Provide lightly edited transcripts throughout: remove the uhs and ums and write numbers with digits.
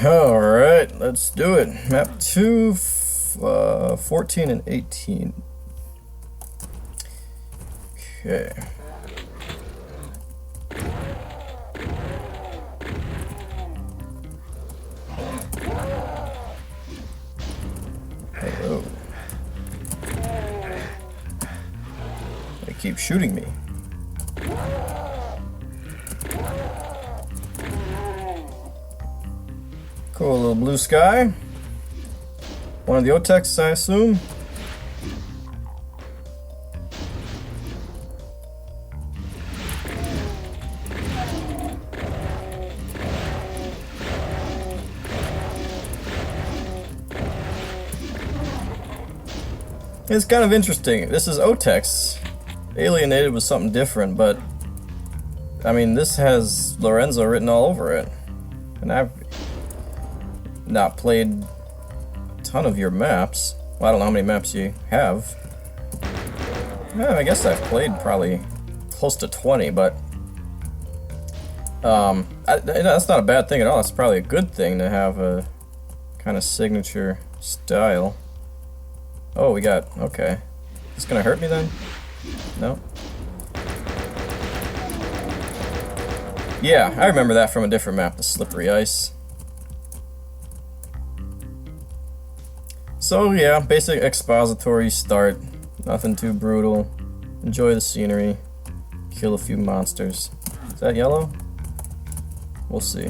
Alright, let's do it. Map 2, 14 and 18. Okay. Hello. They keep shooting me. Cool little blue sky. One of the Otex, I assume. It's kind of interesting. This is Otex. Alienated was something different, but I mean, this has Lorenzo written all over it. And I've not played a ton of your maps. Well, I don't know how many maps you have. Yeah, I guess I've played probably close to 20, but that's not a bad thing at all. It's probably a good thing to have a kind of signature style. Oh, we got, okay. Is this gonna hurt me then? No? Yeah, I remember that from a different map, the slippery ice. So yeah, basic expository start. Nothing too brutal. Enjoy the scenery. Kill a few monsters. Is that yellow? We'll see.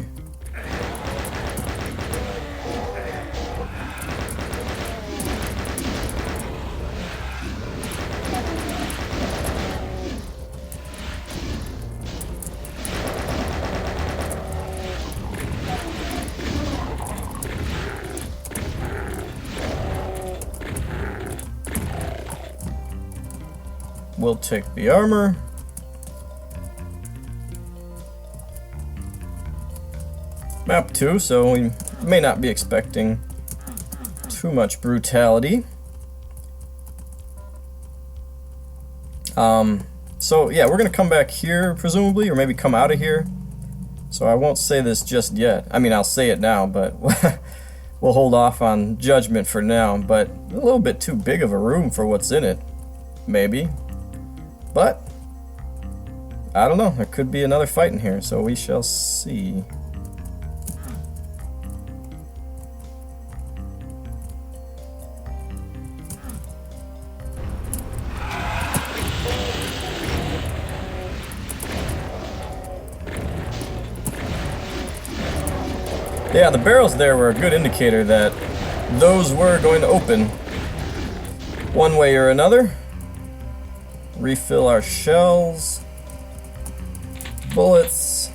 We'll take the armor. Map 2, so we may not be expecting too much brutality. So yeah, we're gonna come back here presumably, or maybe come out of here. So I won't say this just yet. I mean, I'll say it now, but we'll hold off on judgment for now. But a little bit too big of a room for what's in it, maybe. But I don't know, there could be another fight in here, so we shall see. Yeah, the barrels there were a good indicator that those were going to open one way or another. Refill our shells, bullets.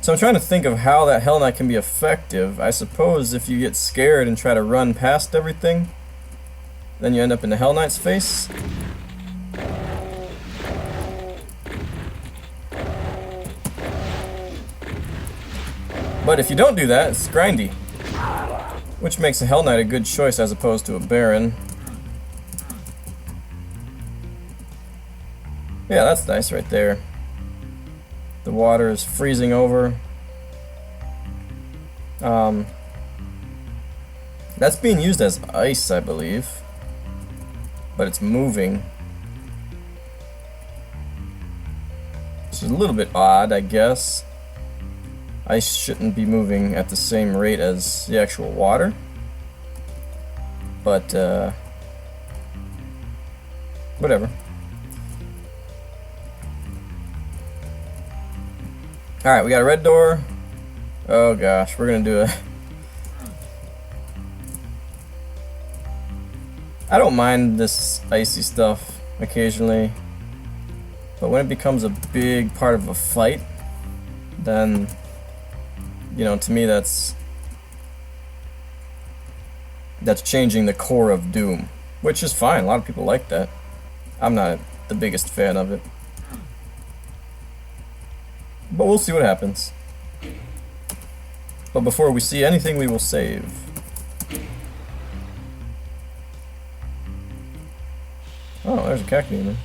So I'm trying to think of how that Hell Knight can be effective. I suppose if you get scared and try to run past everything, then you end up in the Hell Knight's face. But if you don't do that, it's grindy. Which makes a Hell Knight a good choice as opposed to a Baron. Yeah, that's nice right there. The water is freezing over. That's being used as ice, I believe. But it's moving. Which is a little bit odd, I guess. Ice shouldn't be moving at the same rate as the actual water. But, whatever. Alright, we got a red door. Oh gosh, we're gonna do a... I don't mind this icy stuff occasionally. But when it becomes a big part of a fight, then... you know, to me that's changing the core of Doom, which is fine. A lot of people like that. I'm not the biggest fan of it. But we'll see what happens. But before we see anything, we will save. Oh, there's a cacti in there.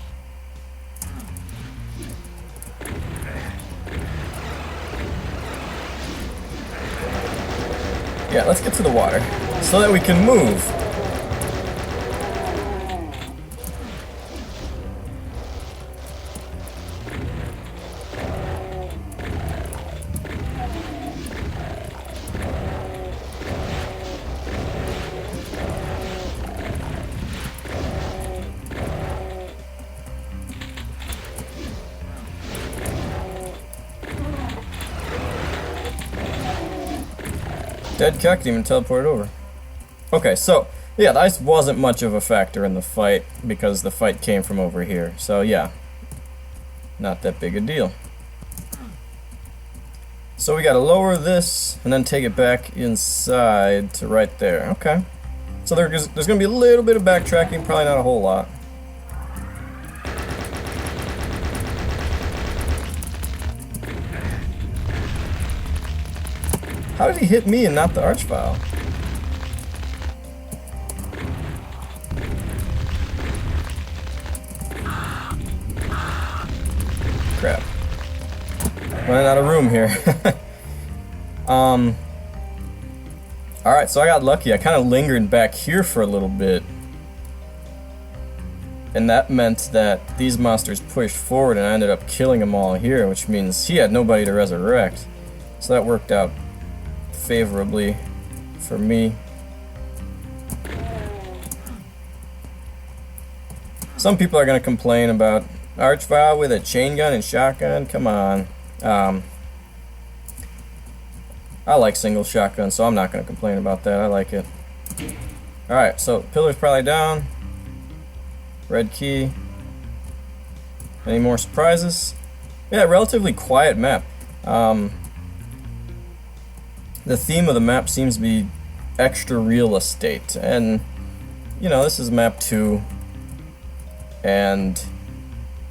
Yeah, let's get to the water so that we can move. Dead Cuck didn't even teleport over. Okay, so, yeah, the ice wasn't much of a factor in the fight because the fight came from over here. So, yeah, not that big a deal. So we gotta lower this and then take it back inside to right there. Okay. So there's gonna be a little bit of backtracking, probably not a whole lot. How did he hit me and not the Archvile? Crap. Running out of room here. Alright, so I got lucky. I kind of lingered back here for a little bit. And that meant that these monsters pushed forward and I ended up killing them all here, which means he had nobody to resurrect. So that worked out favorably for me. Some people are going to complain about Archvile with a chain gun and shotgun. Come on. I like single shotguns, so I'm not going to complain about that. I like it. Alright, so pillar's probably down. Red key. Any more surprises? Yeah, relatively quiet map. The theme of the map seems to be extra real estate, and you know, this is map 2 and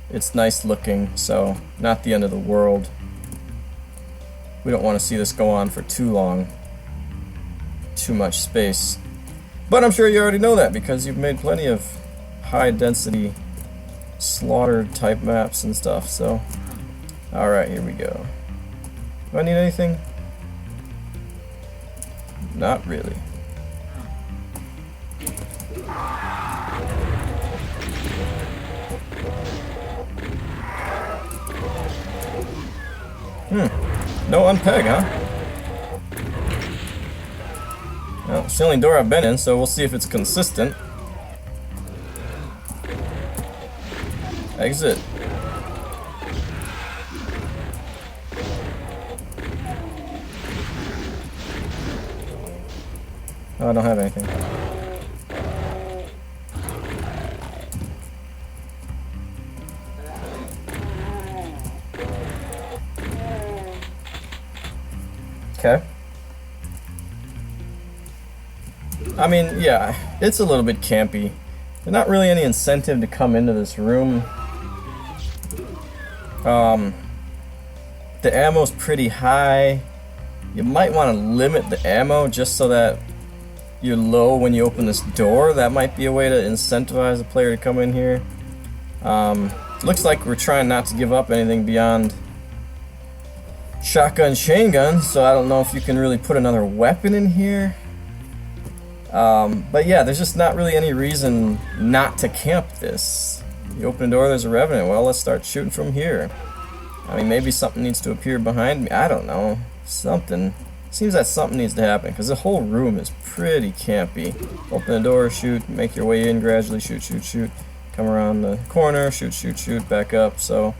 it's nice looking, so not the end of the world. We don't want to see this go on for too long, too much space, but I'm sure you already know that because you've made plenty of high density slaughter type maps and stuff. So alright, here we go. Do I need anything? Not really. No unpeg, huh? Well, it's the only door I've been in, so we'll see if it's consistent. Exit. Oh, I don't have anything. Okay. I mean, yeah, it's a little bit campy. There's not really any incentive to come into this room. The ammo's pretty high. You might want to limit the ammo just so that you're low when you open this door. That might be a way to incentivize a player to come in here. Looks like we're trying not to give up anything beyond shotgun, chain gun, so I don't know if you can really put another weapon in here. But yeah, there's just not really any reason not to camp this. You open the door, there's a revenant. Well, let's start shooting from here. I mean, maybe something needs to appear behind me. I don't know. Something. Seems that something needs to happen, because the whole room is pretty campy. Open the door, shoot, make your way in gradually, shoot, shoot, shoot. Come around the corner, shoot, shoot, shoot, back up. So,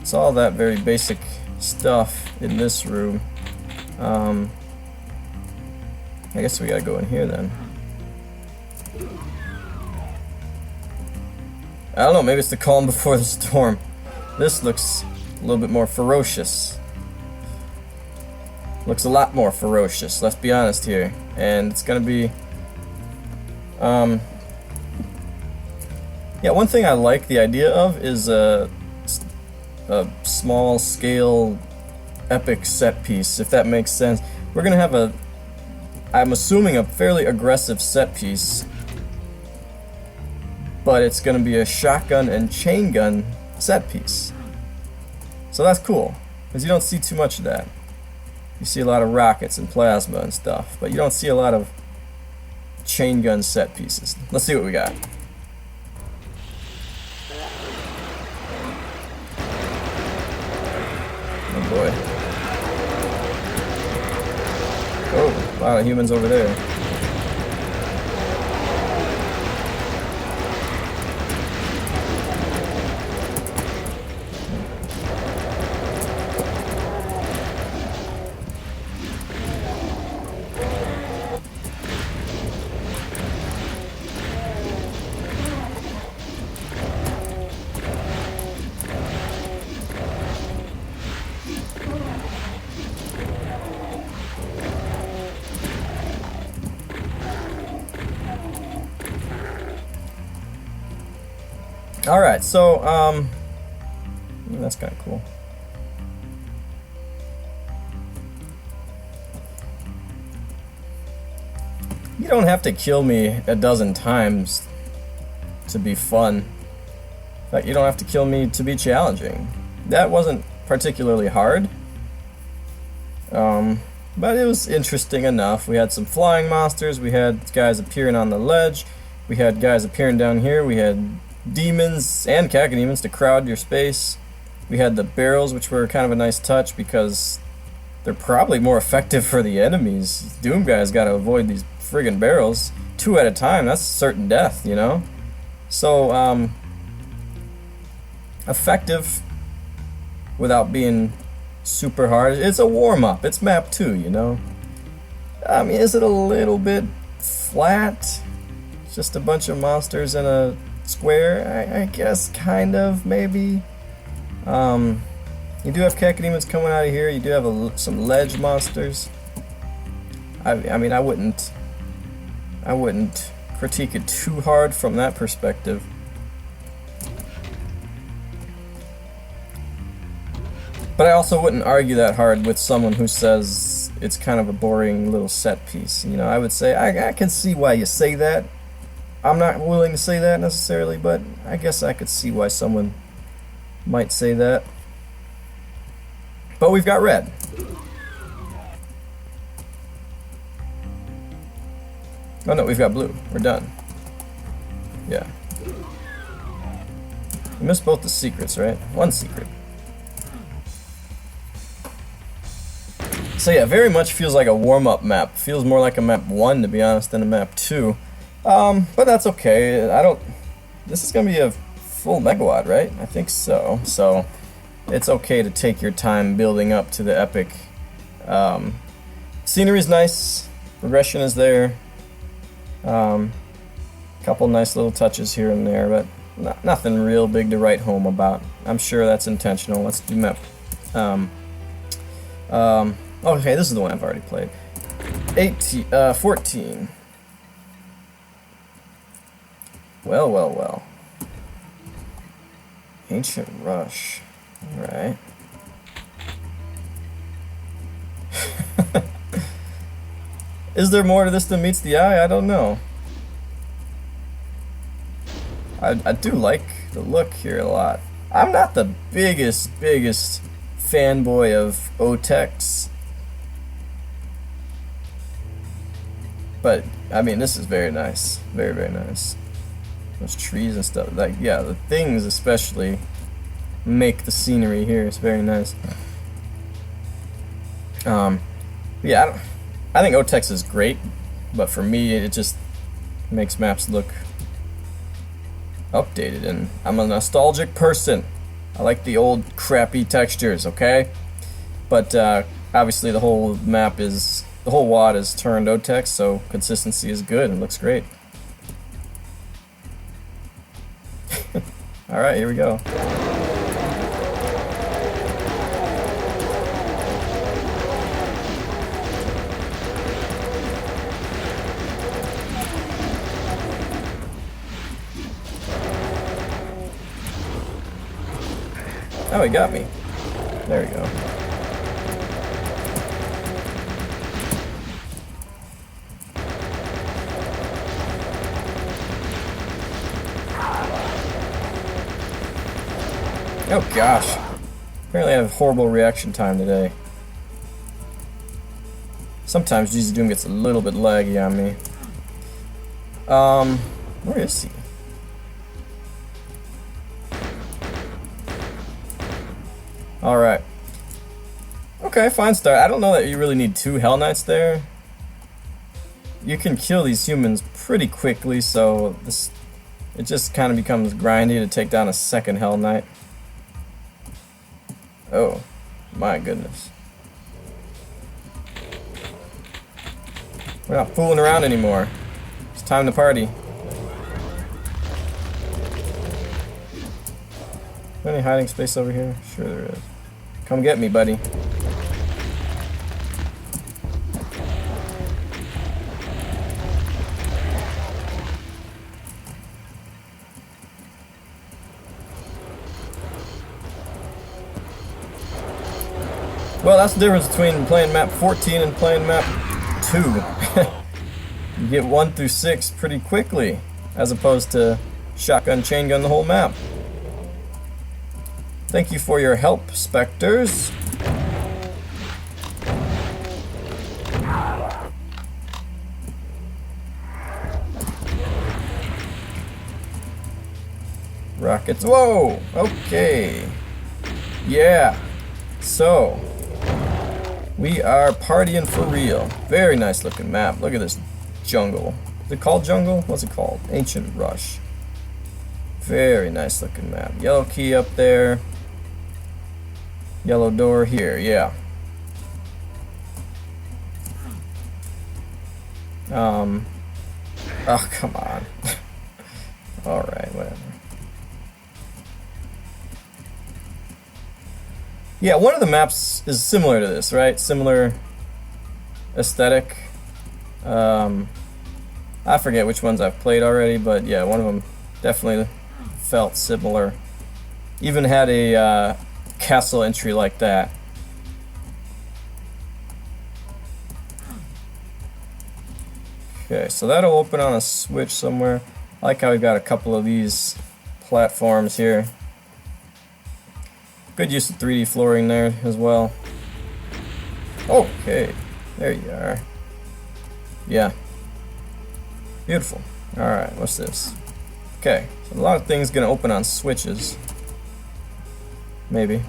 it's all that very basic stuff in this room. I guess we gotta go in here then. I don't know, maybe it's the calm before the storm. This looks a little bit more ferocious. Looks a lot more ferocious, let's be honest here. And it's gonna be... yeah, one thing I like the idea of is a small scale epic set piece, if that makes sense. We're gonna have a... I'm assuming a fairly aggressive set piece, but it's gonna be a shotgun and chain gun set piece. So that's cool, because you don't see too much of that. You see a lot of rockets and plasma and stuff, but you don't see a lot of chain gun set pieces. Let's see what we got. Oh boy. Oh, a lot of humans over there. Alright, so, that's kind of cool. You don't have to kill me a dozen times to be fun. In fact, you don't have to kill me to be challenging. That wasn't particularly hard. But it was interesting enough. We had some flying monsters, we had guys appearing on the ledge, we had guys appearing down here, we had demons and cacodemons to crowd your space. We had the barrels, which were kind of a nice touch because they're probably more effective for the enemies. Doom guys gotta avoid these friggin' barrels. 2 at a time, that's certain death, you know? So, effective without being super hard. It's a warm-up. It's map 2, you know? I mean, is it a little bit flat? It's just a bunch of monsters in a square? I guess, kind of, maybe. You do have cacodemons coming out of here. You do have some ledge monsters. I mean, I wouldn't critique it too hard from that perspective. But I also wouldn't argue that hard with someone who says it's kind of a boring little set piece. You know, I would say, I can see why you say that. I'm not willing to say that necessarily, but I guess I could see why someone might say that. But we've got red. Oh no, we've got blue. We're done. Yeah. We missed both the secrets, right? One secret. So yeah, very much feels like a warm-up map. Feels more like a map 1, to be honest, than a map 2. But that's okay. This is gonna be a full megawatt, right? I think so. So it's okay to take your time building up to the epic. Scenery's nice. Progression is there. Couple nice little touches here and there, but nothing real big to write home about. I'm sure that's intentional. Let's do map. Okay, this is the one I've already played. 14. Well. Ancient Rush. Alright. Is there more to this than meets the eye? I don't know. I do like the look here a lot. I'm not the biggest fanboy of OTEX. But, I mean, this is very nice. Very nice. Those trees and stuff. Like, yeah, the things especially make the scenery here. It's very nice. Yeah, I think OTEX is great, but for me, it just makes maps look updated, and I'm a nostalgic person. I like the old crappy textures, okay? But obviously the whole WAD is turned OTEX, so consistency is good and looks great. Alright, here we go. Oh, he got me. There we go. Oh gosh. Apparently I have horrible reaction time today. Sometimes GZ Doom gets a little bit laggy on me. Where is he? Alright. Okay, fine start. I don't know that you really need 2 Hell Knights there. You can kill these humans pretty quickly, so it just kind of becomes grindy to take down a second Hell Knight. Oh, my goodness. We're not fooling around anymore. It's time to party. Any hiding space over here? Sure there is. Come get me, buddy. Well, that's the difference between playing map 14 and playing map 2. You get 1 through 6 pretty quickly, as opposed to shotgun, chain gun the whole map. Thank you for your help, Spectres. Rockets. Whoa! Okay. Yeah. So, we are partying for real. Very nice looking map. Look at this jungle. Is it called jungle? What's it called? Ancient Rush. Very nice looking map. Yellow key up there. Yellow door here. Yeah. Oh, come on. Alright, whatever. Yeah, one of the maps is similar to this, right? Similar aesthetic. I forget which ones I've played already, but yeah, one of them definitely felt similar. Even had a castle entry like that. Okay, so that'll open on a switch somewhere. I like how we've got a couple of these platforms here. Good use of 3D flooring there as well. Okay, there you are. Yeah. Beautiful. Alright, what's this? Okay, so a lot of things gonna open on switches. Maybe.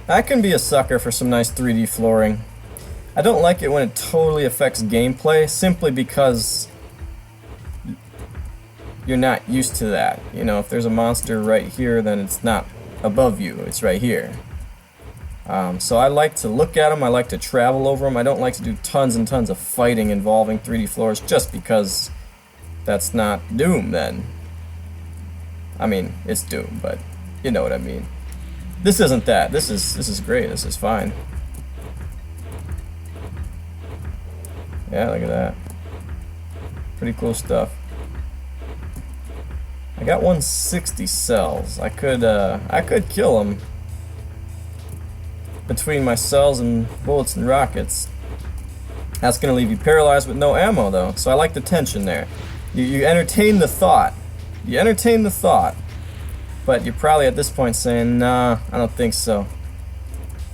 I can be a sucker for some nice 3D flooring. I don't like it when it totally affects gameplay, simply because you're not used to that. You know, if there's a monster right here, then it's not above you, it's right here. So I like to look at them, I like to travel over them. I don't like to do tons and tons of fighting involving 3D floors, just because that's not Doom then. I mean, it's Doom, but you know what I mean. This isn't that. This is great. This is fine. Yeah, look at that. Pretty cool stuff. I got 160 cells. I could kill him between my cells and bullets and rockets. That's gonna leave you paralyzed with no ammo though. So I like the tension there. You entertain the thought. You entertain the thought. But you're probably at this point saying, nah, I don't think so.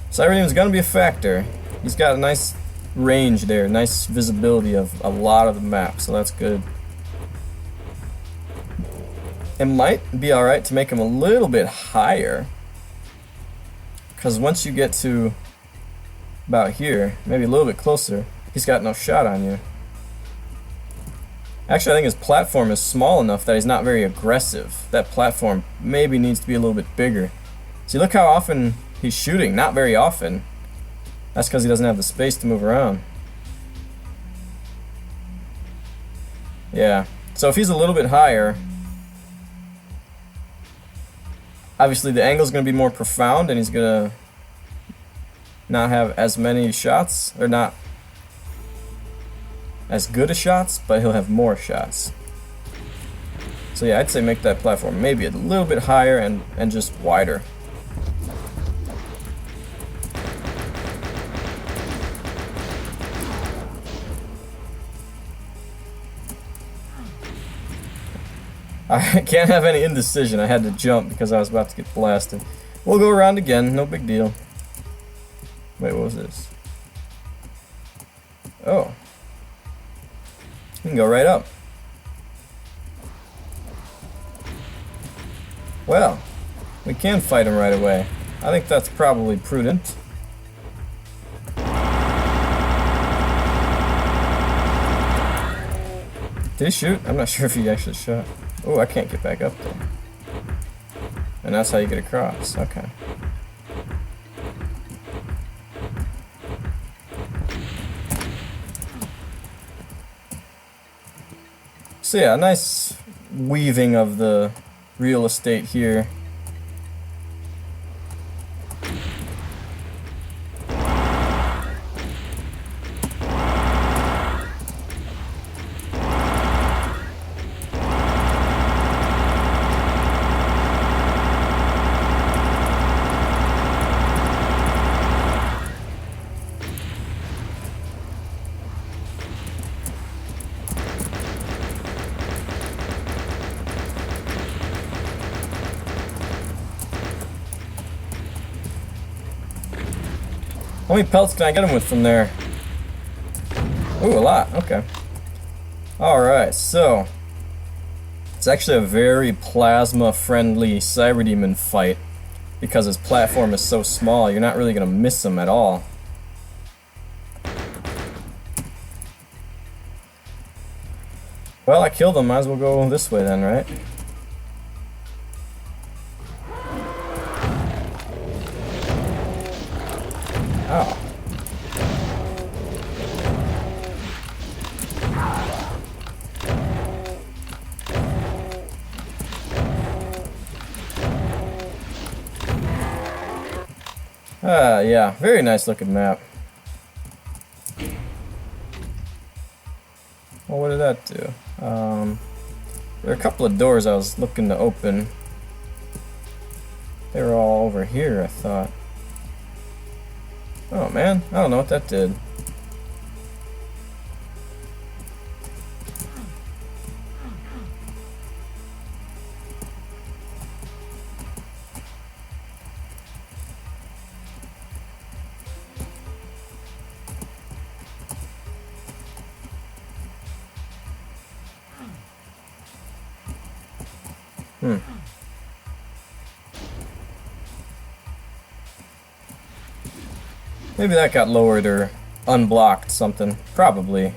Cyrenium's gonna be a factor. He's got a nice range there, nice visibility of a lot of the map, so that's good. It might be alright to make him a little bit higher, because once you get to about here, maybe a little bit closer, he's got no shot on you. Actually, I think his platform is small enough that he's not very aggressive. That platform maybe needs to be a little bit bigger. See, look how often he's shooting. Not very often. That's because he doesn't have the space to move around. Yeah. So if he's a little bit higher, obviously the angle's going to be more profound and he's going to not have as many shots, or not as good a shots, but he'll have more shots. So yeah, I'd say make that platform maybe a little bit higher and just wider. I can't have any indecision. I had to jump because I was about to get blasted. We'll go around again, no big deal. Wait, what was this? Oh. You can go right up. Well, we can fight him right away. I think that's probably prudent. Did he shoot? I'm not sure if he actually shot. Oh, I can't get back up there. And that's how you get across. Okay. So yeah, a nice weaving of the real estate here. How many pelts can I get him with from there? Ooh, a lot. Okay. Alright, so it's actually a very plasma-friendly Cyber Demon fight because his platform is so small, you're not really going to miss him at all. Well, I killed him. Might as well go this way then, right? Oh. Yeah, very nice looking map. Well, what did that do? There are a couple of doors I was looking to open. They were all over here, I thought. Oh man, I don't know what that did. Maybe that got lowered or unblocked something. Probably.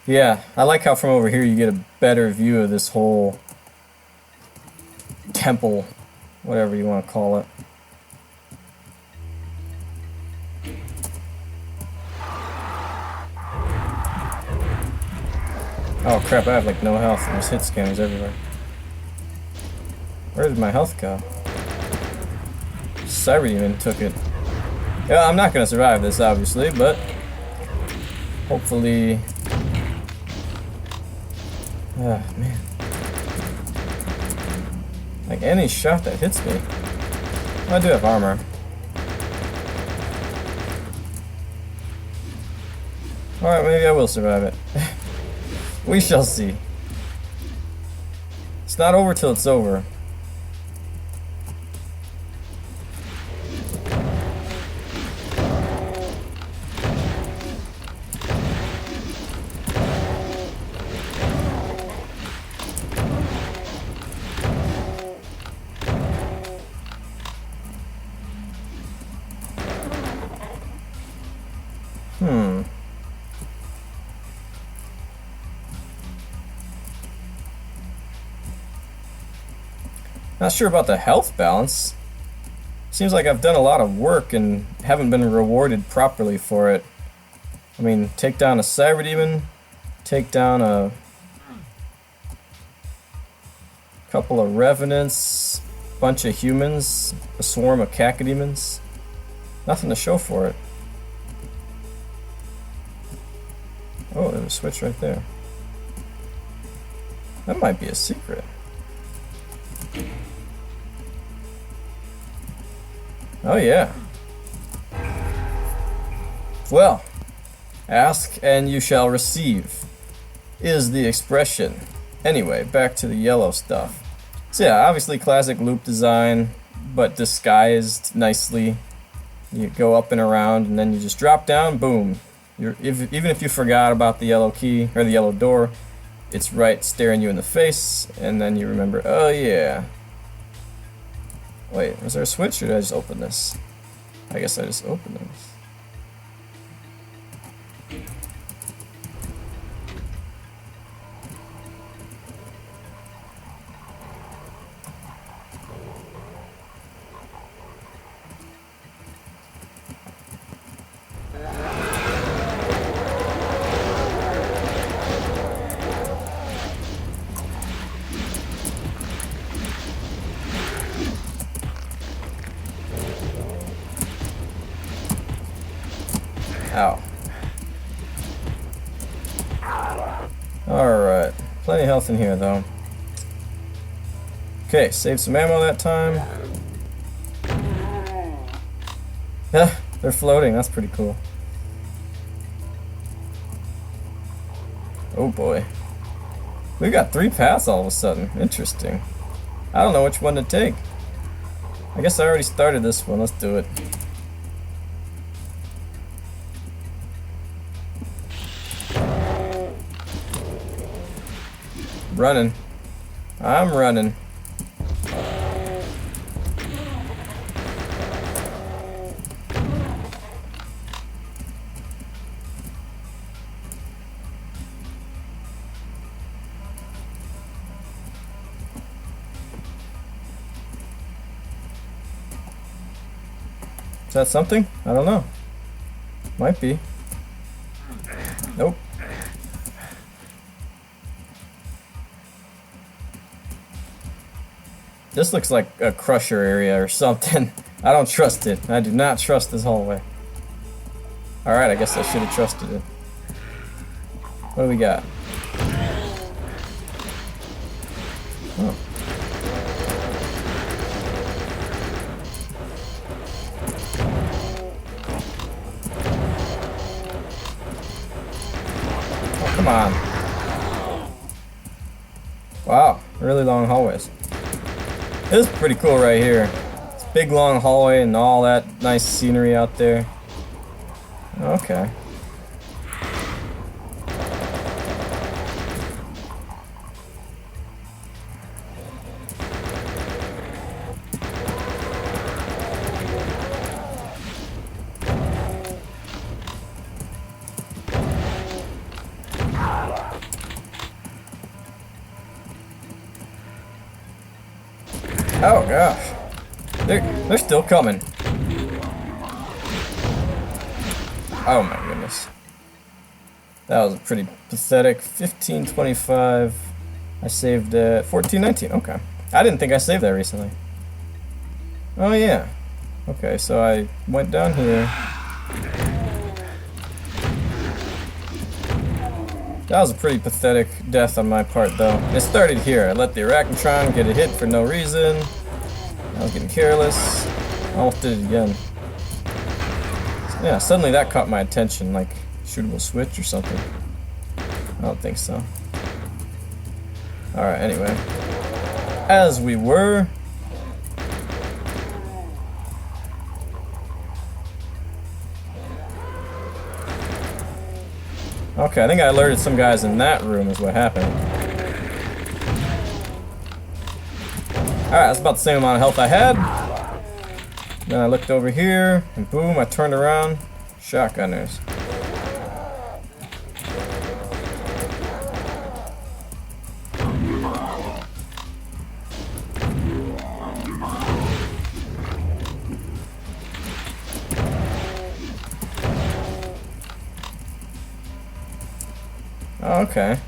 Yeah, I like how from over here you get a better view of this whole temple, whatever you want to call it. Oh crap, I have like no health and there's hit scanners everywhere. Where did my health go? Cyber Demon took it. Yeah, I'm not gonna survive this obviously, but hopefully... Ah, man. Like any shot that hits me. Well, I do have armor. Alright, maybe I will survive it. We shall see. It's not over till it's over. Not sure about the health balance. Seems like I've done a lot of work and haven't been rewarded properly for it. I mean, take down a Cyber Demon, take down a couple of revenants, bunch of humans, a swarm of cacodemons. Nothing to show for it. Oh, there's a switch right there. That might be a secret. Oh yeah. Well, ask and you shall receive is the expression. Anyway, back to the yellow stuff. So yeah, obviously classic loop design, but disguised nicely. You go up and around, and then you just drop down, boom. Even if you forgot about the yellow key, or the yellow door, it's right staring you in the face, and then you remember, oh yeah. Wait, was there a switch, or did I just open this? I guess I just opened this. Ow. Alright. Plenty of health in here, though. Okay, save some ammo that time. Yeah, they're floating. That's pretty cool. Oh boy. We got 3 paths all of a sudden. Interesting. I don't know which one to take. I guess I already started this one. Let's do it. Running. I'm running. Is that something? I don't know. Might be. Nope. This looks like a crusher area or something. I don't trust it. I do not trust this hallway. Alright, I guess I should have trusted it. What do we got? Oh. Oh, come on. Wow, really long hallways. This is pretty cool right here. It's a big long hallway and all that nice scenery out there. Okay. Oh gosh, they're still coming. Oh my goodness, that was pretty pathetic. 1525. I saved at 1419. Okay, I didn't think I saved that recently. Oh yeah. Okay, so I went down here. That was a pretty pathetic death on my part, though. It started here. I let the Arachnotron get a hit for no reason. I was getting careless. I almost did it again. Yeah, suddenly that caught my attention, like shootable switch or something. I don't think so. Alright, anyway. As we were. Okay, I think I alerted some guys in that room is what happened. Alright, that's about the same amount of health I had. Then I looked over here, and boom, I turned around. Shotgunners. Oh, okay.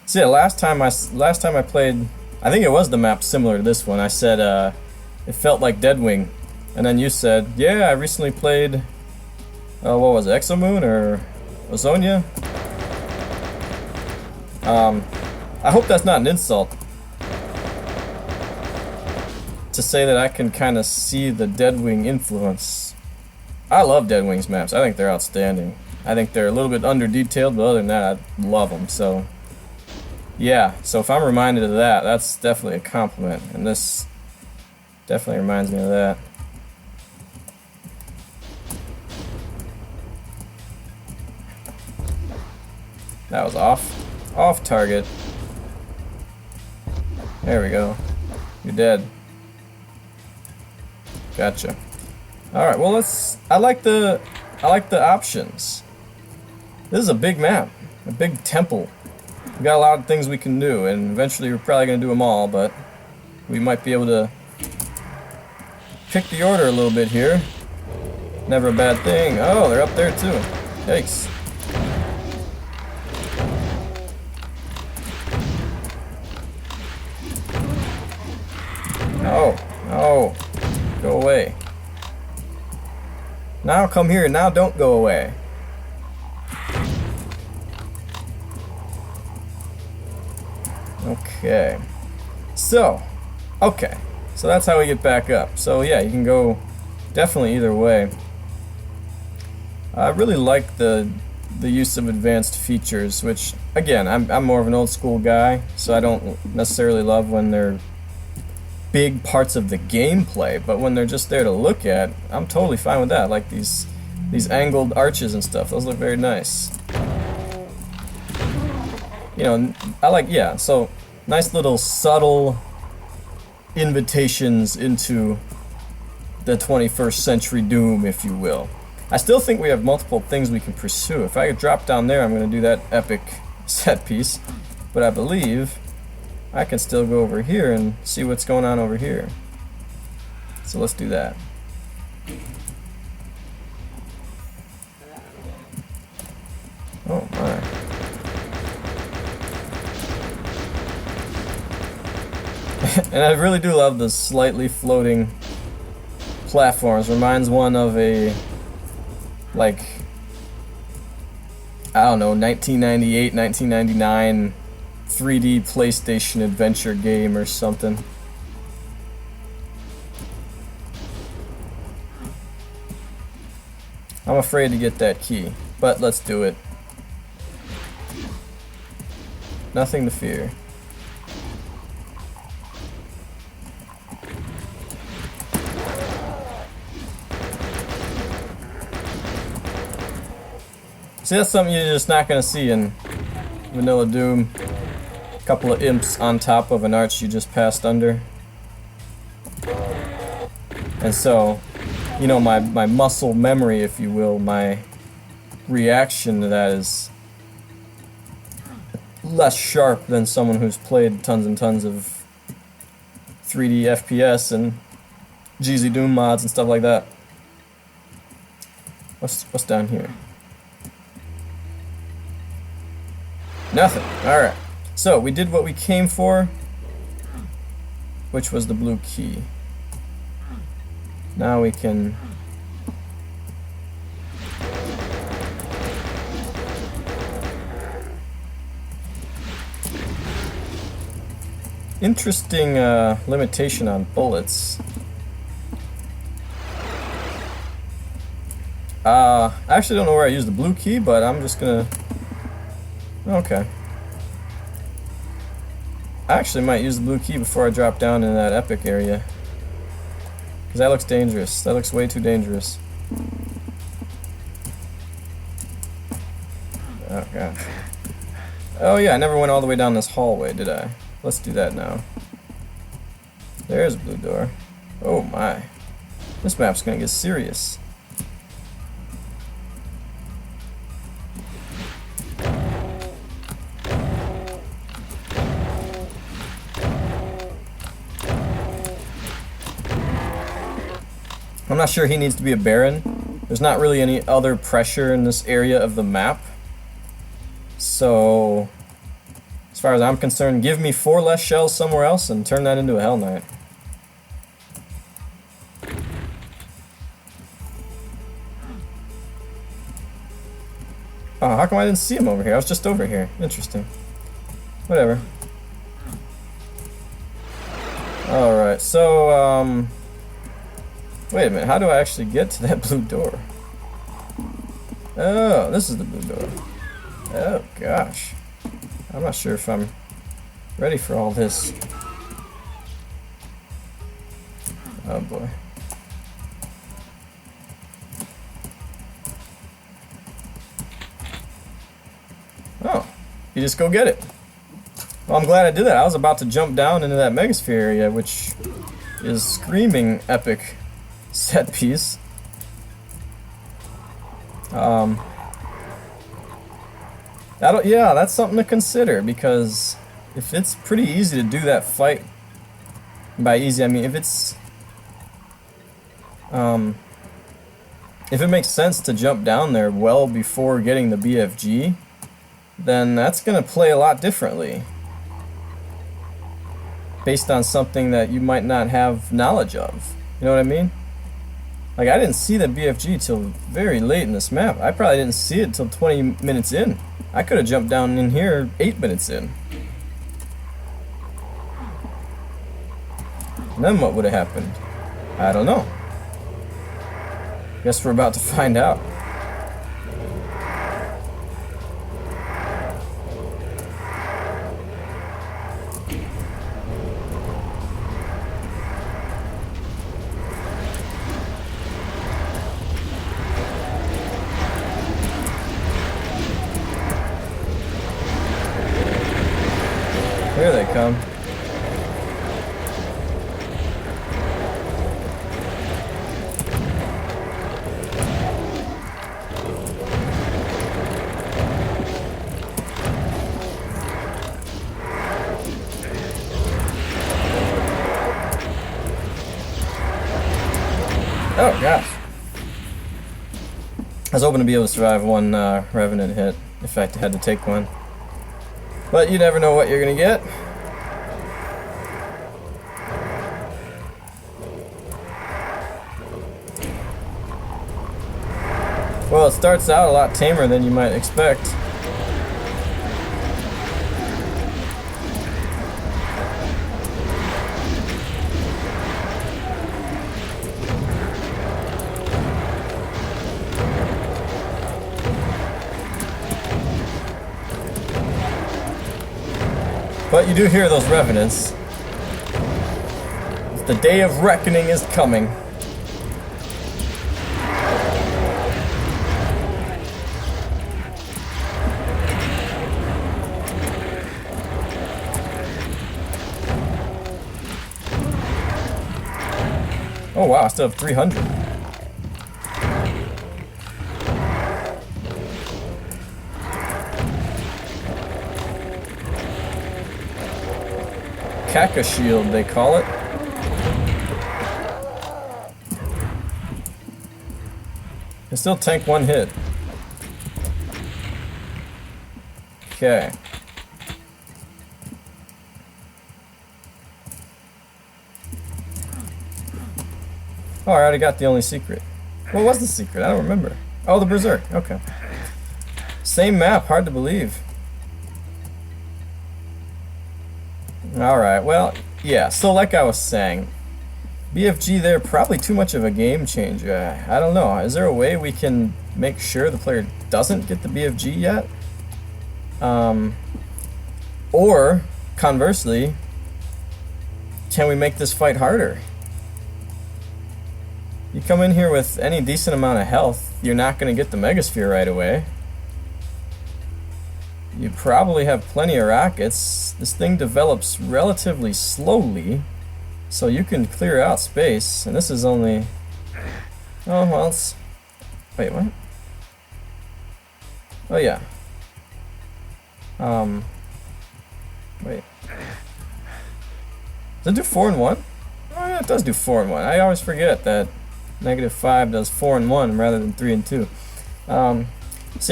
So yeah, last time I played, I think it was the map similar to this one. I said it felt like Deadwing, and then you said, yeah, I recently played. What was it, Exomoon or Ozonia? I hope that's not an insult to say that I can kind of see the Deadwing influence. I love Deadwing's maps. I think they're outstanding. I think they're a little bit under-detailed, but other than that, I love them. So, yeah. So if I'm reminded of that, that's definitely a compliment. And this definitely reminds me of that. That was off target. There we go. You're dead. Gotcha. All right. Well, I like the options. This is a big map, a big temple. We got a lot of things we can do, and eventually we're probably gonna do them all. But we might be able to pick the order a little bit here. Never a bad thing. Oh, they're up there too. Yikes. No, go away. Now come here, now don't go away. Okay. So that's how we get back up. So yeah, you can go definitely either way. I really like the use of advanced features, which again, I'm more of an old school guy, so I don't necessarily love when they're big parts of the gameplay, but when they're just there to look at, I'm totally fine with that. Like these angled arches and stuff, those look very nice. You know, I like, yeah, so nice little subtle invitations into the 21st century Doom, if you will. I still think we have multiple things we can pursue. If I could drop down there, I'm going to do that epic set piece, but I believe I can still go over here and see what's going on over here. So let's do that. Oh my. And I really do love the slightly floating platforms. Reminds one of a, like, I don't know, 1998, 1999 3D PlayStation adventure game or something. I'm afraid to get that key, but let's do it. Nothing to fear. See, that's something you're just not going to see in Vanilla Doom. A couple of imps on top of an arch you just passed under. And so, you know, my muscle memory, if you will, my reaction to that is less sharp than someone who's played tons and tons of 3D FPS and GZ Doom mods and stuff like that. What's down here? Nothing. Alright. So, we did what we came for, which was the blue key. Now we can... Interesting limitation on bullets. I actually don't know where I used the blue key, but I'm just gonna... Okay. I actually might use the blue key before I drop down in that epic area. Because that looks dangerous. That looks way too dangerous. Oh, gosh. Oh, yeah, I never went all the way down this hallway, did I? Let's do that now. There's a blue door. Oh, my. This map's gonna get serious. not sure he needs to be a Baron. There's not really any other pressure in this area of the map. So, as far as I'm concerned, give me 4 less shells somewhere else and turn that into a Hell Knight. Oh, how come I didn't see him over here? I was just over here. Interesting. Whatever. Alright, so, wait a minute, how do I actually get to that blue door? Oh, this is the blue door. Oh, gosh. I'm not sure if I'm ready for all this. Oh, boy. Oh, you just go get it. Well, I'm glad I did that. I was about to jump down into that Megasphere area, which is screaming epic set piece. Yeah, that's something to consider, because if it's pretty easy to do that fight, by easy I mean if it makes sense to jump down there well before getting the BFG, then that's gonna play a lot differently, based on something that you might not have knowledge of. You know what I mean? Like, I didn't see the BFG till very late in this map. I probably didn't see it till 20 minutes in. I could have jumped down in here 8 minutes in. And then what would have happened? I don't know. Guess we're about to find out. Here they come. Oh gosh. I was hoping to be able to survive one Revenant hit, if I had to take one. But you never know what you're gonna get. Well, it starts out a lot tamer than you might expect. But you do hear those revenants. The day of reckoning is coming. Oh wow, I still have 300. Kaka shield, they call it. Can still tank one hit. Okay. Oh, I already got the only secret. What was the secret? I don't remember. Oh, the Berserk. Okay. Same map, hard to believe. Alright, well, yeah, so like I was saying, BFG there, probably too much of a game changer. I don't know, is there a way we can make sure the player doesn't get the BFG yet? Or, conversely, can we make this fight harder? You come in here with any decent amount of health, you're not going to get the Megasphere right away. You probably have plenty of rockets. This thing develops relatively slowly, so you can clear out space. And this is only... Oh, well, it's... Wait, what? Oh, yeah. Wait. Does it do 4 in 1? Oh, yeah, it does do 4 in 1. I always forget that -5 does 4 and 1 rather than 3 and 2. So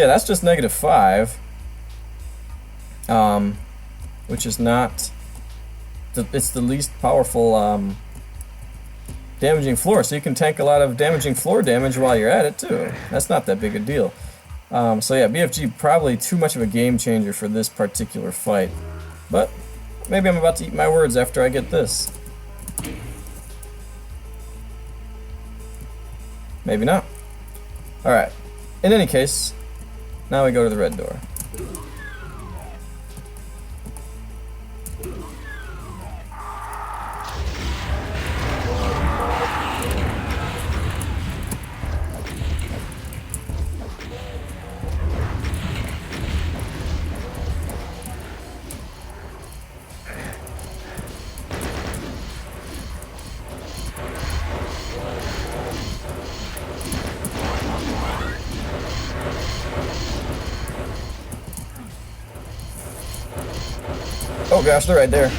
yeah, that's just -5, which is not. It's the least powerful damaging floor, so you can tank a lot of damaging floor damage while you're at it too. That's not that big a deal. So yeah, BFG probably too much of a game changer for this particular fight, but maybe I'm about to eat my words after I get this. Maybe not. Alright, in any case, now we go to the red door. Oh gosh, they're right there.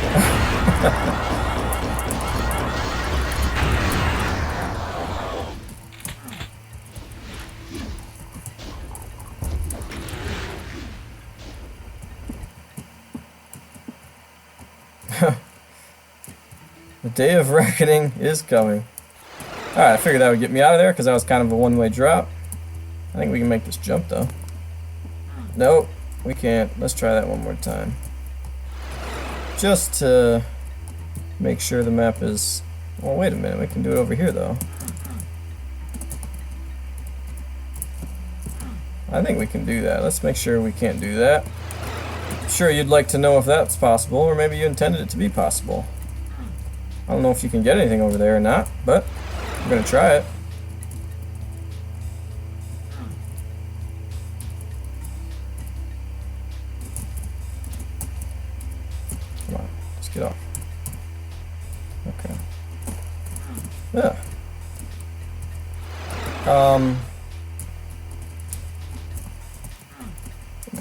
The day of reckoning is coming. Alright, I figured that would get me out of there because that was kind of a one-way drop. I think we can make this jump though. Nope, we can't. Let's try that one more time. Just to make sure the map is... Well, wait a minute, we can do it over here though. I think we can do that. Let's make sure we can't do that. I'm sure you'd like to know if that's possible, or maybe you intended it to be possible. I don't know if you can get anything over there or not, but I'm gonna try it. Come on, let's get off. Okay. Yeah.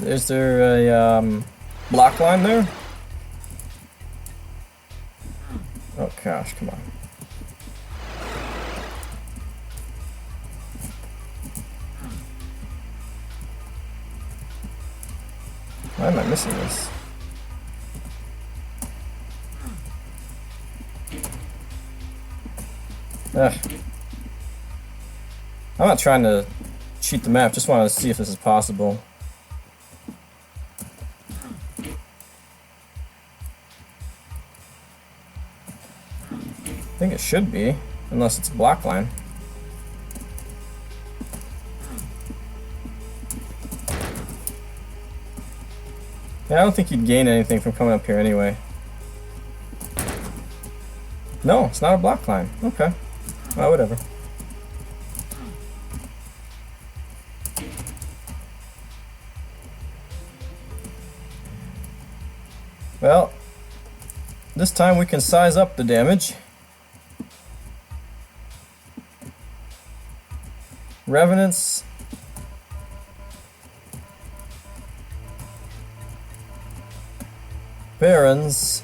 Is there a block line there? Oh gosh, come on. Why am I missing this? Ugh. I'm not trying to cheat the map, just wanted to see if this is possible. I think it should be, unless it's a block line. Yeah, I don't think you'd gain anything from coming up here anyway. No, it's not a block line. Okay. Well, whatever. Well, this time we can size up the damage. Revenants. Barons.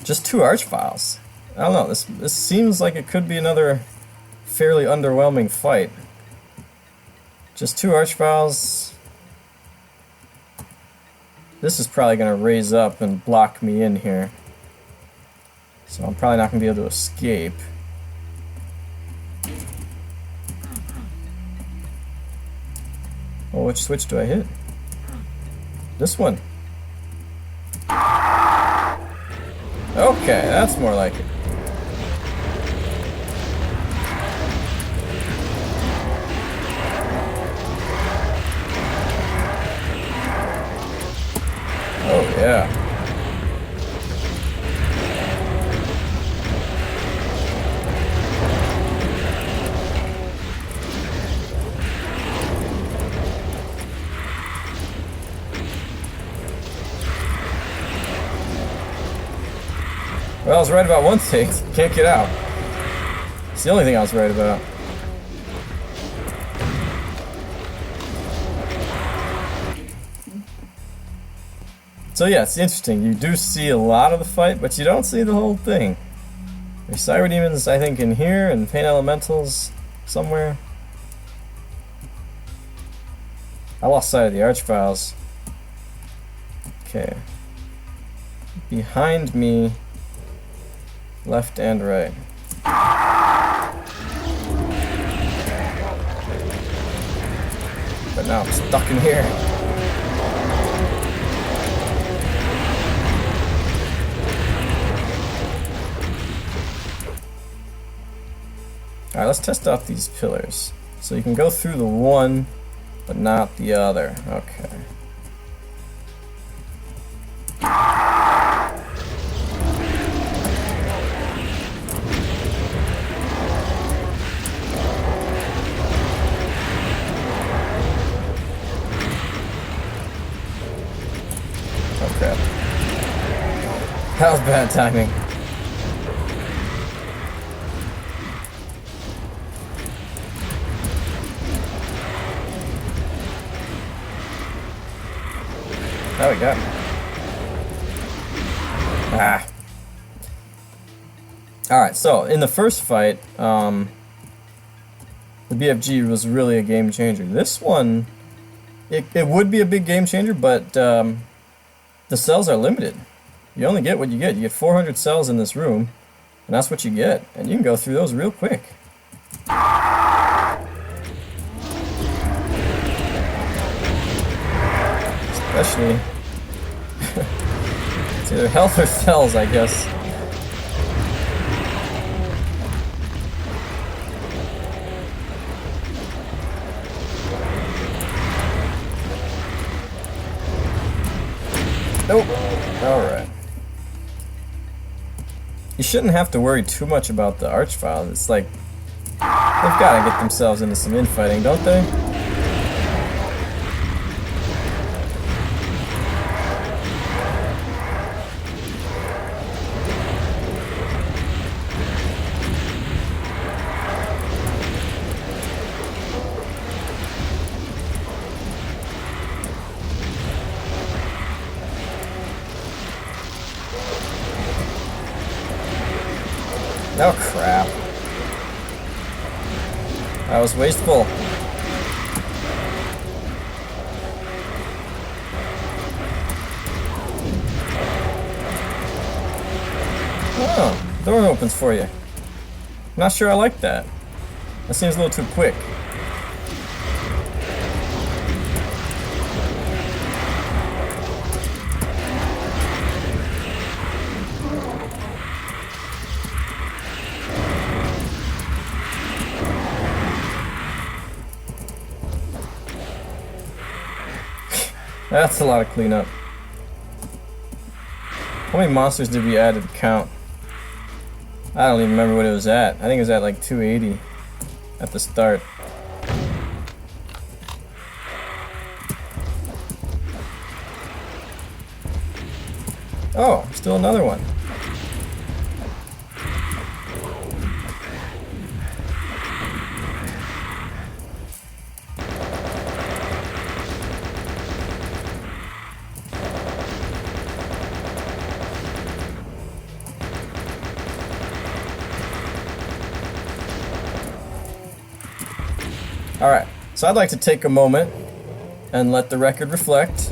Just 2 Archviles. I don't know, this seems like it could be another fairly underwhelming fight. Just 2 Archviles. This is probably going to raise up and block me in here. So I'm probably not going to be able to escape. Oh, which switch do I hit? This one. Okay, that's more like it. Oh, yeah. Well, I was right about one thing. Can't get out. It's the only thing I was right about. So yeah, it's interesting. You do see a lot of the fight, but you don't see the whole thing. There's Cyber Demons, I think, in here, and Pain Elementals somewhere. I lost sight of the Archviles. Okay. Behind me, left and right. But now I'm stuck in here. Alright, let's test out these pillars. So you can go through the one, but not the other. Okay. Oh crap. That was bad timing. Oh, we got him. Ah. Alright, so in the first fight, the BFG was really a game changer. This one, it would be a big game changer, but the cells are limited. You only get what you get. You get 400 cells in this room, and that's what you get. And you can go through those real quick. Especially, it's either health or cells, I guess. Nope. Alright. You shouldn't have to worry too much about the Archviles. It's like, they've got to get themselves into some infighting, don't they? Oh crap. That was wasteful. Oh, door opens for you. Not sure I like that. That seems a little too quick. That's a lot of cleanup. How many monsters did we add to the count? I don't even remember what it was at. I think it was at like 280 at the start. Oh, still another one. Alright, so I'd like to take a moment and let the record reflect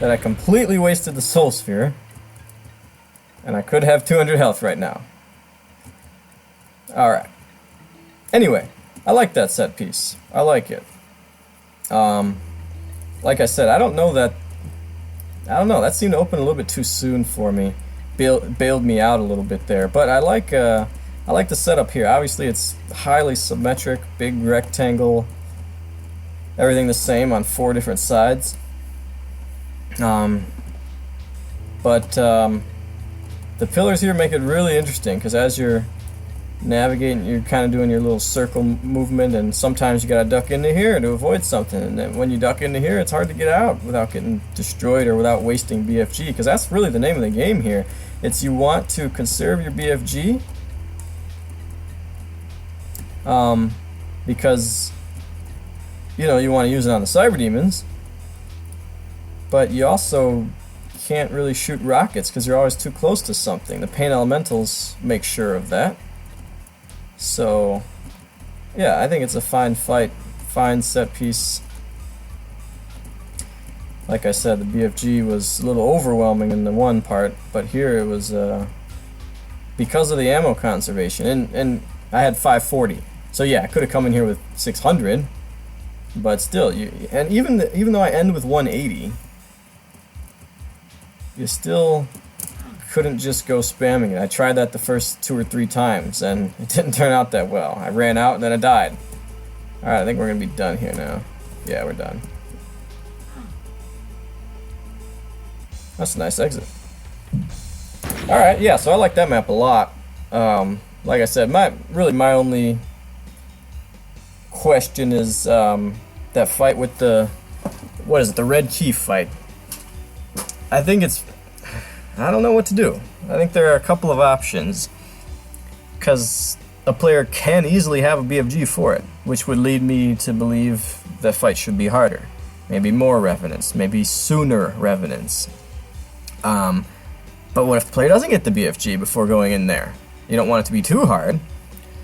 that I completely wasted the Soul Sphere, and I could have 200 health right now. Alright. Anyway, I like that set piece. I like it. Like I said, I don't know, that seemed to open a little bit too soon for me. Bailed me out a little bit there, but I like the setup here. Obviously it's highly symmetric, big rectangle, everything the same on 4 different sides. But the pillars here make it really interesting, because as you're navigating, you're kind of doing your little circle movement, and sometimes you gotta duck into here to avoid something, and then when you duck into here, it's hard to get out without getting destroyed or without wasting BFG, because that's really the name of the game here. It's you want to conserve your BFG, because you know you want to use it on the Cyber Demons, but you also can't really shoot rockets because you're always too close to something. The Pain Elementals make sure of that. So, yeah, I think it's a fine fight, fine set piece. Like I said, the BFG was a little overwhelming in the one part, but here it was because of the ammo conservation, and I had 540. So yeah, I could have come in here with 600, but still, and even though I end with 180, you still couldn't just go spamming it. I tried that the first 2 or 3 times, and it didn't turn out that well. I ran out and then I died. Alright, I think we're gonna be done here now. Yeah, we're done. That's a nice exit. Alright, yeah, so I like that map a lot. Like I said, my only question is that fight with the, what is it, the Red Key fight. I think I don't know what to do. I think there are a couple of options, because a player can easily have a BFG for it, which would lead me to believe that fight should be harder. Maybe more Revenants, maybe sooner Revenants. But what if the player doesn't get the BFG before going in there? You don't want it to be too hard.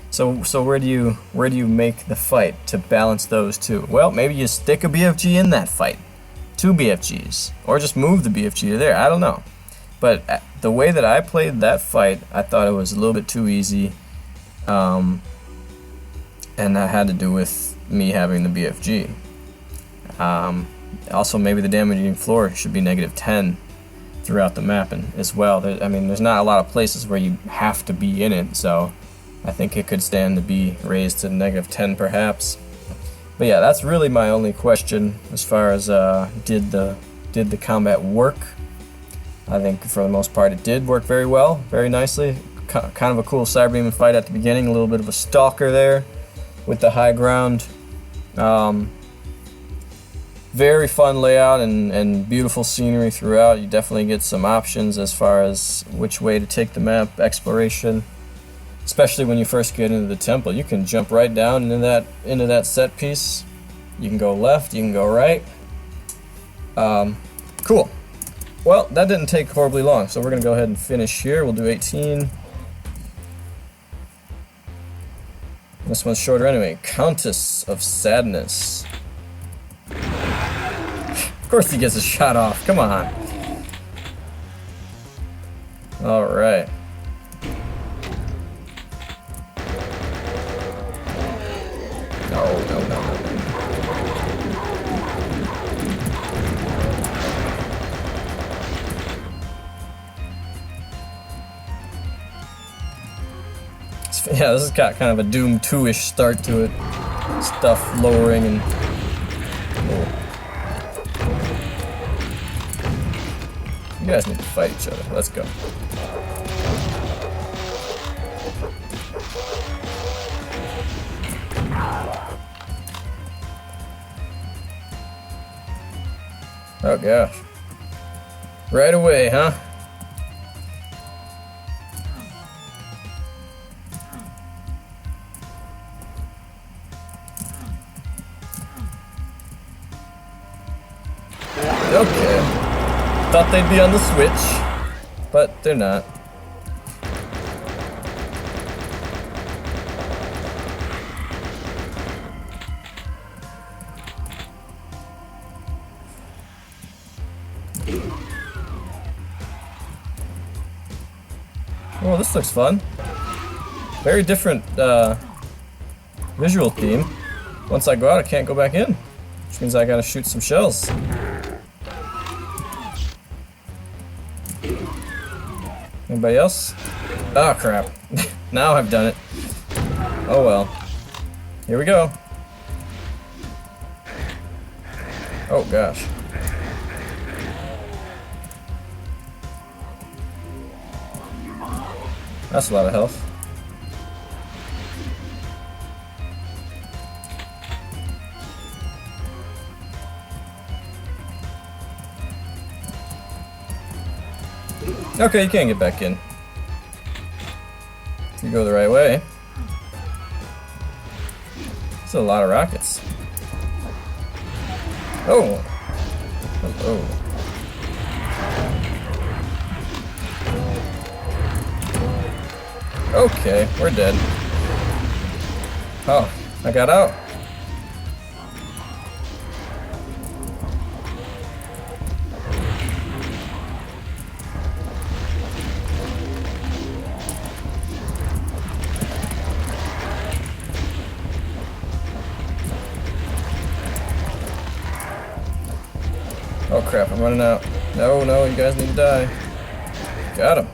So where do you make the fight to balance those two? Well, maybe you stick a BFG in that fight. 2 BFGs. Or just move the BFG to there. I don't know. But the way that I played that fight, I thought it was a little bit too easy. And that had to do with me having the BFG. Also, maybe the damaging floor should be -10 throughout the map and as well. I mean, there's not a lot of places where you have to be in it, so I think it could stand to be raised to -10 perhaps. But yeah, that's really my only question as far as did the combat work. I think for the most part it did work very well, very nicely. Kind of a cool Cyberbeam fight at the beginning, a little bit of a stalker there with the high ground. Very fun layout and beautiful scenery throughout. You definitely get some options as far as which way to take the map, exploration. Especially when you first get into the temple. You can jump right down into that set piece. You can go left, you can go right. Cool. Well, that didn't take horribly long, so we're gonna go ahead and finish here. We'll do 18. This one's shorter anyway. Countess of Sadness. Of course he gets a shot off. Come on. Alright. No. Yeah, this has got kind of a Doom 2-ish start to it. Stuff lowering and... Oh. You guys need to fight each other. Let's go. Oh gosh. Right away, huh? Okay. Thought they'd be on the switch, but they're not. Oh, this looks fun. Very different visual theme. Once I go out, I can't go back in, which means I gotta shoot some shells. Anybody else? Oh crap. Now I've done it. Oh well. Here we go. Oh gosh. That's a lot of health. Okay, you can't get back in. If you go the right way. That's a lot of rockets. Oh! Hello. Okay, we're dead. Oh, I got out. Oh crap, I'm running out. No, no, you guys need to die. Got him.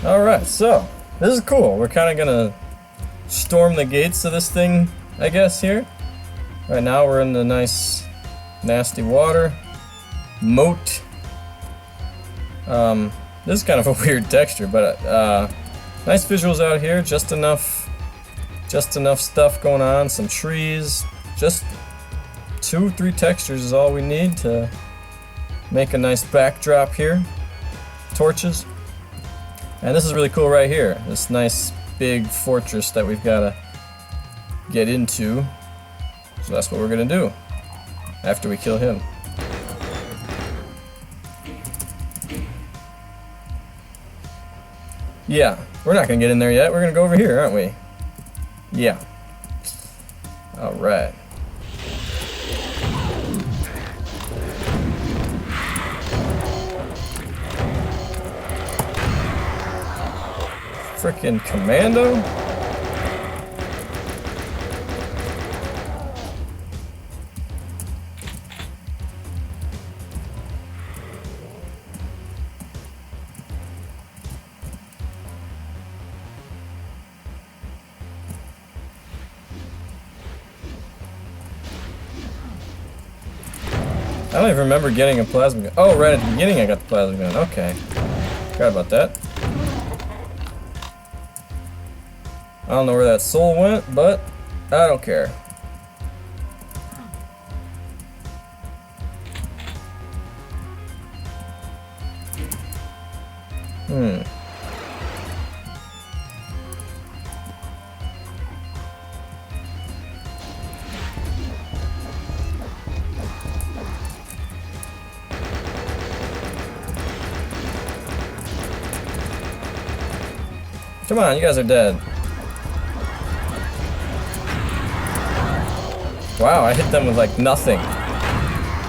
Alright, so, this is cool. We're kind of gonna storm the gates of this thing, I guess, here. Right now we're in the nice, nasty water. Moat. This is kind of a weird texture, but nice visuals out here. Just enough stuff going on. Some trees. Just 2-3 textures is all we need to make a nice backdrop here. Torches. And this is really cool right here. This nice big fortress that we've got to get into. So that's what we're gonna do after we kill him. Yeah, we're not gonna get in there yet. We're gonna go over here, aren't we? Yeah. Alright. Frickin' commando? I don't even remember getting a plasma gun. Oh, right at the beginning I got the plasma gun. Okay. Forgot about that. I don't know where that soul went, but I don't care. Come on, you guys are dead. Wow, I hit them with like nothing.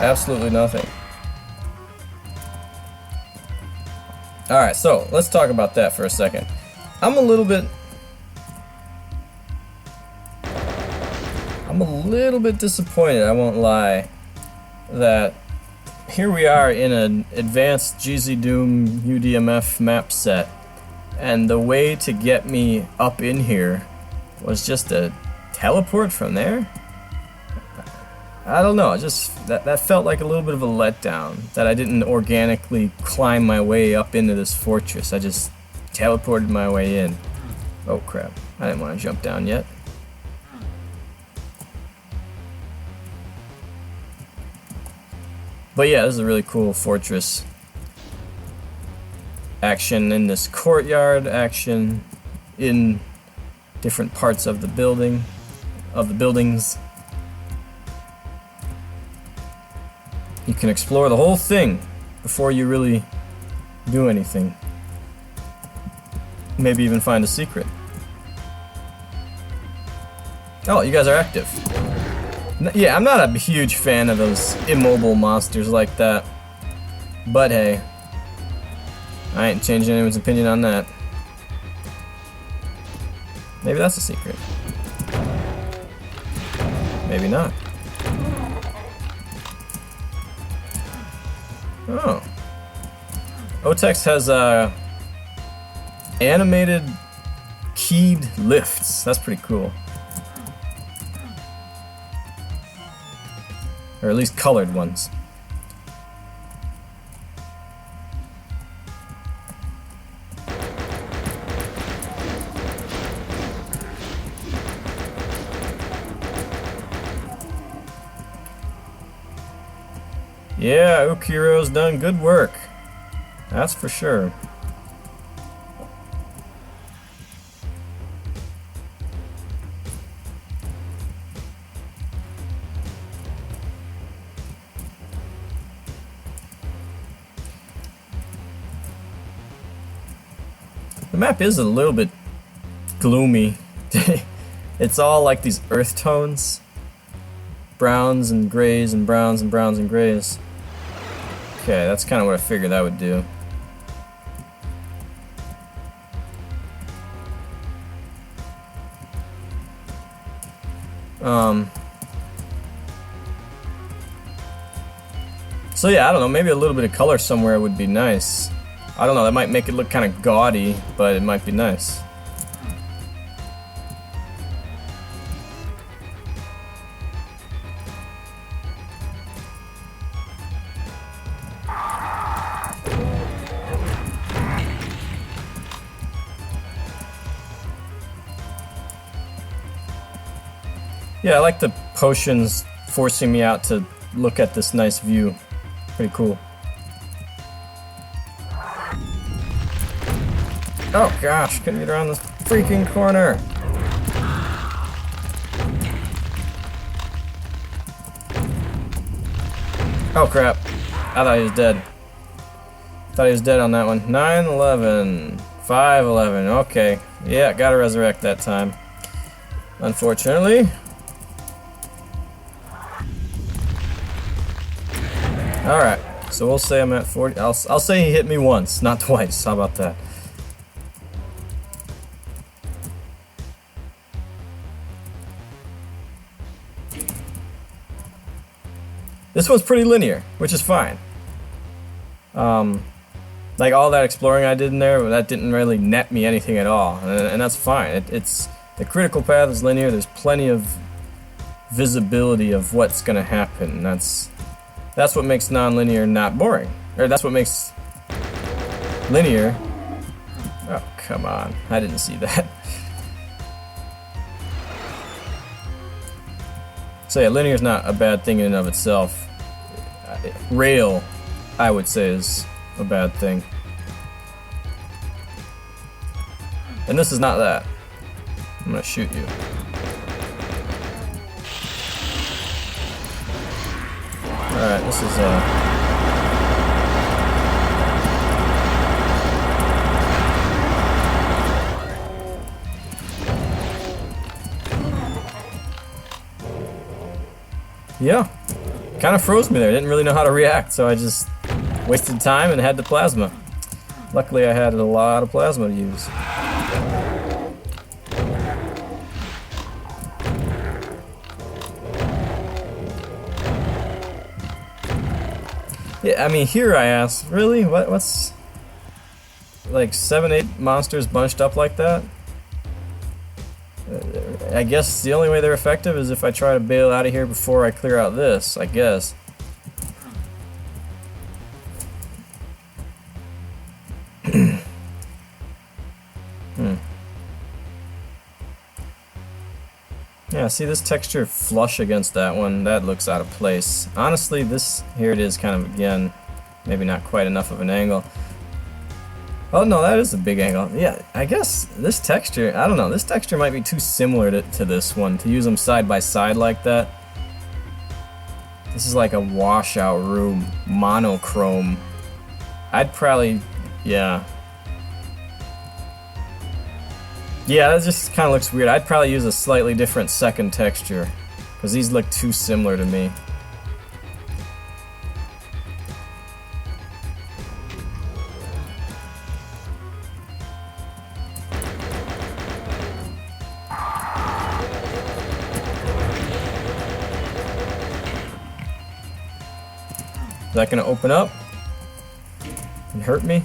Absolutely nothing. Alright, so let's talk about that for a second. I'm a little bit disappointed, I won't lie, that here we are in an advanced GZ Doom UDMF map set, and the way to get me up in here was just a teleport from there? I don't know, that felt like a little bit of a letdown, that I didn't organically climb my way up into this fortress. I just teleported my way in. Oh crap, I didn't want to jump down yet. But yeah, this is a really cool fortress. Action in this courtyard, action in different parts of the buildings. You can explore the whole thing before you really do anything. Maybe even find a secret. Oh, you guys are active. Yeah, I'm not a huge fan of those immobile monsters like that. But hey, I ain't changing anyone's opinion on that. Maybe that's a secret. Maybe not. Oh. Otex has animated keyed lifts. That's pretty cool. Or at least colored ones. Yeah, Ukiro's done good work. That's for sure. The map is a little bit gloomy. It's all like these earth tones. Browns and grays and browns and browns and grays. Okay, that's kind of what I figured that would do. So yeah, I don't know, maybe a little bit of color somewhere would be nice. I don't know, that might make it look kind of gaudy, but it might be nice. Yeah, I like the potions forcing me out to look at this nice view. Pretty cool. Oh gosh, couldn't get around this freaking corner. Oh crap. I thought he was dead. Thought he was dead on that one. 9-11. 5-11. Okay. Yeah, gotta resurrect that time. Unfortunately. Alright. So we'll say I'm at 40. I'll say he hit me once, not twice. How about that? This one's pretty linear, which is fine. Like all that exploring I did in there, that didn't really net me anything at all, and that's fine. It's the critical path is linear. There's plenty of visibility of what's gonna happen. That's what makes non-linear not boring, or that's what makes linear. Oh come on! I didn't see that. So yeah, linear is not a bad thing in and of itself. Rail, I would say, is a bad thing. And this is not that. I'm gonna shoot you. Alright, this is yeah. Kind of froze me there. Didn't really know how to react, so I just wasted time and had the plasma. Luckily, I had a lot of plasma to use. Yeah, I mean, here I ask, really? What's like 7-8 monsters bunched up like that? I guess the only way they're effective is if I try to bail out of here before I clear out this, I guess. Yeah, see this texture flush against that one, that looks out of place. Honestly, this, here it is kind of, again, maybe not quite enough of an angle. Oh no, that is a big angle. Yeah, I guess this texture, I don't know, this texture might be too similar to this one, to use them side by side like that. This is like a washout room, monochrome. I'd probably, yeah. Yeah, that just kind of looks weird. I'd probably use a slightly different second texture, because these look too similar to me. Is that gonna open up and hurt me?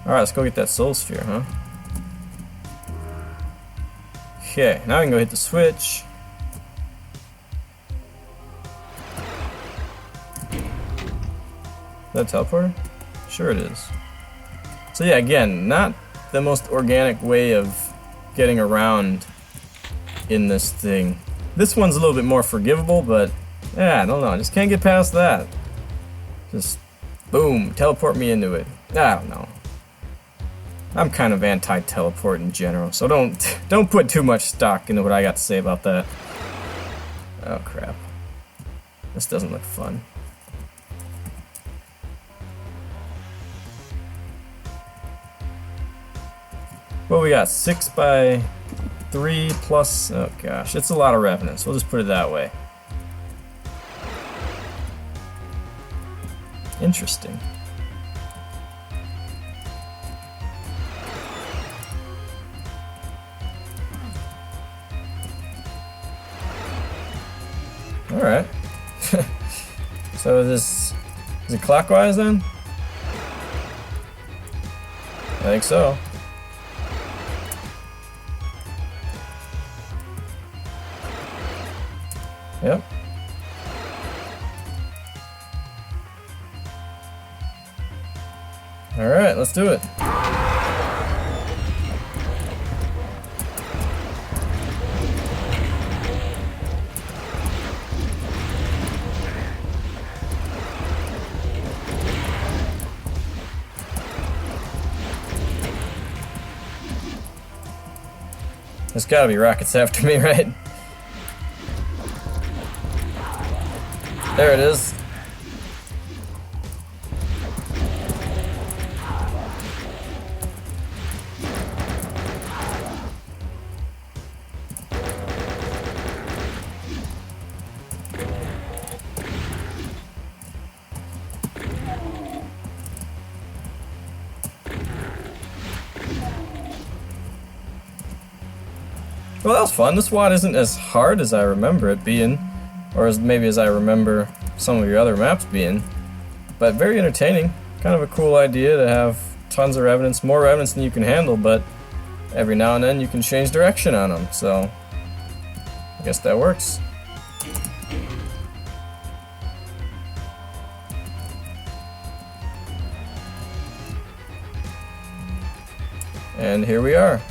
Alright, let's go get that soul sphere, huh? Okay, now we can go hit the switch. Is that a teleporter? Sure it is. So yeah, again, not the most organic way of getting around in this thing. This one's a little bit more forgivable, but Yeah, I don't know. I just can't get past that. Just boom, teleport me into it. I don't know. I'm kind of anti-teleport in general, so don't put too much stock into what I got to say about that. Oh crap. This doesn't look fun. Well, we got 6 by 3 plus, oh gosh, it's a lot of revenants. We'll just put it that way. Interesting. Alright. So is it clockwise then? I think so. Yep. Alright, let's do it. There's gotta be rockets after me, right? There it is. Well, that was fun. This WAD isn't as hard as I remember it being, or as maybe as I remember some of your other maps being, but very entertaining. Kind of a cool idea to have tons of revenants, more revenants than you can handle, but every now and then you can change direction on them, so I guess that works. And here we are.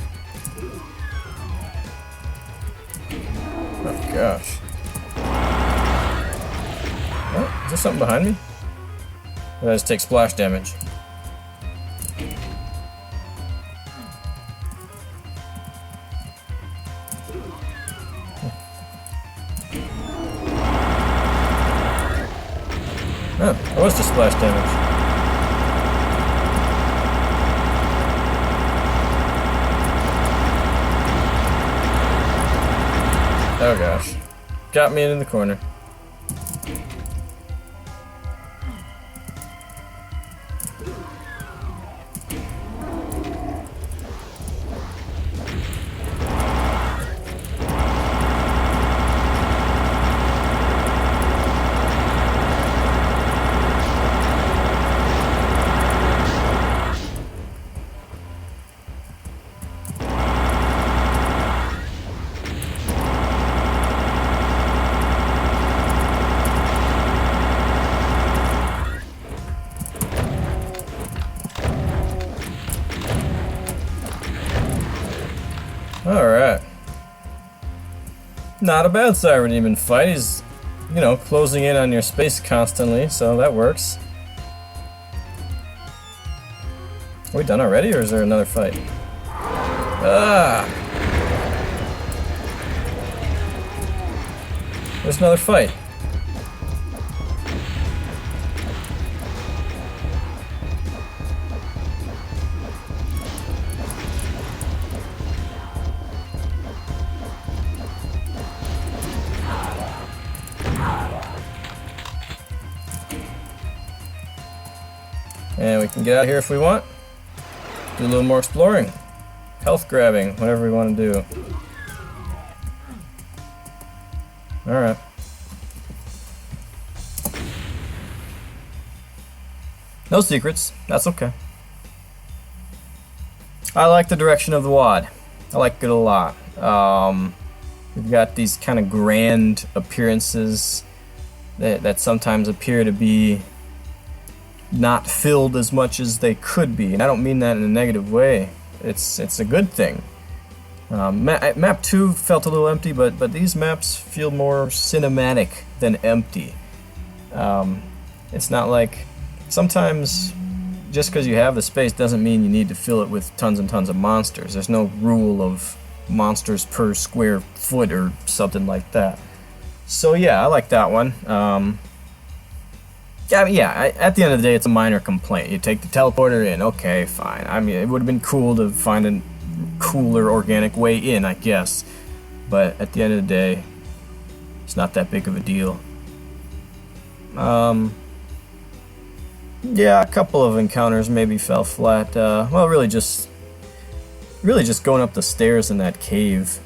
Oh gosh. Oh, is there something behind me? Or did I just take splash damage? Oh, that was just splash damage. Oh gosh. Got me in the corner. Alright. Not a bad Siren Demon fight. He's, you know, closing in on your space constantly, so that works. Are we done already, or is there another fight? Ah! There's another fight. And we can get out of here if we want. Do a little more exploring. Health grabbing, whatever we want to do. Alright. No secrets, that's okay. I like the direction of the WAD. I like it a lot. We've got these kind of grand appearances that sometimes appear to be not filled as much as they could be, and I don't mean that in a negative way. It's a good thing. Map 2 felt a little empty, but these maps feel more cinematic than empty. It's not like, sometimes just because you have the space doesn't mean you need to fill it with tons and tons of monsters. There's no rule of monsters per square foot or something like that. So yeah, I like that one. At the end of the day, it's a minor complaint. You take the teleporter in, okay, fine. I mean, it would have been cool to find a cooler organic way in, I guess. But at the end of the day, it's not that big of a deal. Yeah, a couple of encounters maybe fell flat. Well, really just going up the stairs in that cave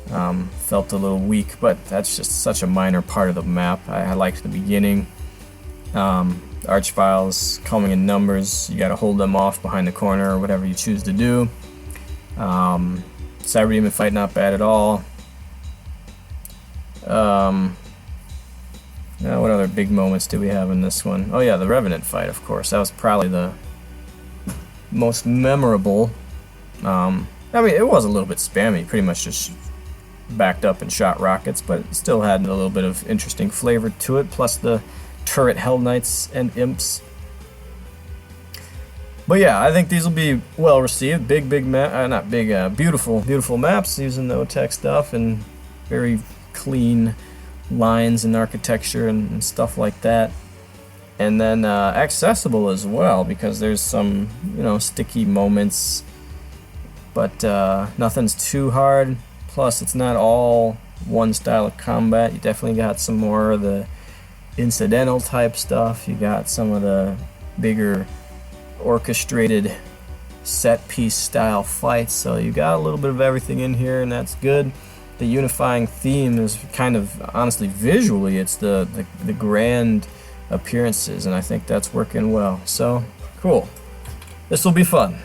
felt a little weak, but that's just such a minor part of the map. I liked the beginning. Archviles coming in numbers, you gotta hold them off behind the corner or whatever you choose to do. Cyberdemon fight not bad at all. What other big moments do we have in this one? Oh yeah, the Revenant fight, of course. That was probably the most memorable. I mean, it was a little bit spammy, pretty much just backed up and shot rockets, but it still had a little bit of interesting flavor to it, plus the turret Hell Knights and Imps. But yeah, I think these will be well received. Big map, not big, beautiful maps using the OTEC stuff and very clean lines and architecture and stuff like that. And then accessible as well, because there's some, sticky moments, but nothing's too hard. Plus, it's not all one style of combat. You definitely got some more of the incidental type stuff. You got some of the bigger orchestrated set piece style fights, so you got a little bit of everything in here, and that's good. The unifying theme is kind of, honestly, visually, it's the grand appearances, and I think that's working well. So cool, this will be fun.